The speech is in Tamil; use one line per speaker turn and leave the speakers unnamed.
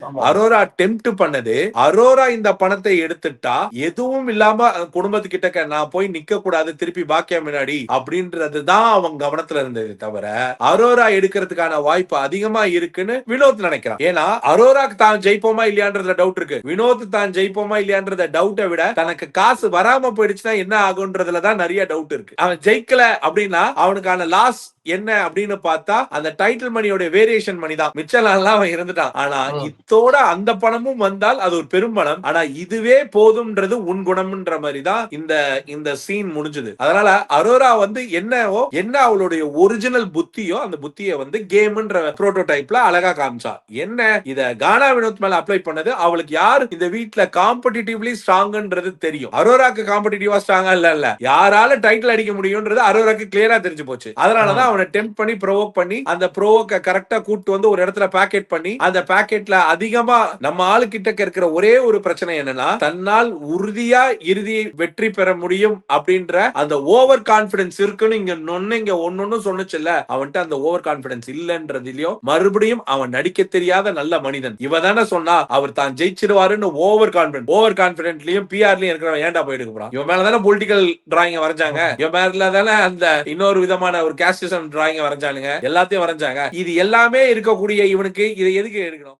அரோரா டெம்ப்ட் பண்ணது, அரோரா இந்த பணத்தை எடுத்துட்டா எதுவும் இல்லாம குடும்பத்துக்கிட்ட நான் போய் நிக்க கூடாது திருப்பி பாக்கியா முன்னாடி அப்படின்றதுதான் அவங்க கவனத்துல இருந்தது தவிர அரோரா எடுக்கிறதுக்கான வாய்ப்பு அதிகமா இருக்குன்னு வினோத் நினைக்கிறான். ஏன்னா அரோராக்கு தான் ஜெயிப்போமா இல்லையான்றதுல டவுட் இருக்கு. வினோத் தான் ஜெயிப்போமா இல்லையான்றத டவுட்டை விட தனக்கு காசு வராம போயிடுச்சுன்னா என்ன ஆகுன்றதுலதான் நிறைய டவுட் இருக்கு. அவன் ஜெயிக்கல அப்படின்னா அவனுக்கான லாஸ் என்ன அப்படின்னு பார்த்தா அந்த டைட்டில் மணியோட வேரியேஷன் மணி தான். மிச்சம் அவன் இருந்துட்டான். ஆனா இத்தோட அந்த பணமும் வந்தால் அது ஒரு பெரும் பணம். ஆனா இதுவே போதும்ன்றது உன் குணம்ன்ற மாதிரி தான் இந்த சீன் முடிஞ்சது. அதனால அரோரா என்னவோ என்ன அவளுடைய ஒரிஜினல் புத்தியோ அந்த புத்தியை கேம்ன்ற புரோட்டோடைப்ல அழகா காமிச்சா. என்ன இத கானா வினோத் மேல அப்ளை பண்ணது அவளுக்கு யார் இந்த வீட்ல காம்படிட்டிவ்லி ஸ்ட்ராங்ன்றது தெரியும். அரோராக்கு காம்படிட்டிவா ஸ்ட்ராங்கா இல்ல யாரால டைட்டில் அடிக்க முடியும்ன்றது அரோராக்கு கிளியரா தெரிஞ்சு போச்சு. அதனாலதான் அவனை டெம்ப்ட் பண்ணி ப்ரோவோக் பண்ணி அந்த ப்ரோவோக்க கரெக்டா கூட்டு ஒரு இடத்துல பேக்கெட் பண்ணி அந்த பேக்கெட்ல அதிகமா நம்ம ஆளுகிட்ட இருக்கிற ஒரே ஒரு பிரச்சனை என்னன்னா தன்னால் உறுதியா இறுதியை வெற்றி பெற முடியும் அப்படின்ற அந்த ஓவர் கான்பிடன்ஸ் இருக்குன்னு இங்க ஒன்னொன்னு சொன்னுச்சுல்ல அவன்கிட்ட அந்த ஓவர் கான்பிடன்ஸ் இல்லன்றதுலயும் மறுபடியும் அவன் நடிக்க தெரியாத நல்ல மனிதன். இவ தானே சொன்னா அவர் தான் ஜெயிச்சிடுவாருன்னு ஓவர் கான்பிடன்ட்லயும் பிஆர்லயும் இருக்கிறவன் ஏன்டா போயிட்டு போறான். இவன் மேலதானே பொலிட்டிக்கல் டிராயிங் வரைஞ்சாங்க. இவன் மேல தானே அந்த இன்னொரு விதமான ஒரு கேஸ்டிசம் டிராயிங் வரைஞ்சானுங்க. எல்லாத்தையும் வரைஞ்சாங்க. இது எல்லாமே இருக்கக்கூடிய இவனுக்கு இதை எதுக்கு எடுக்கணும்?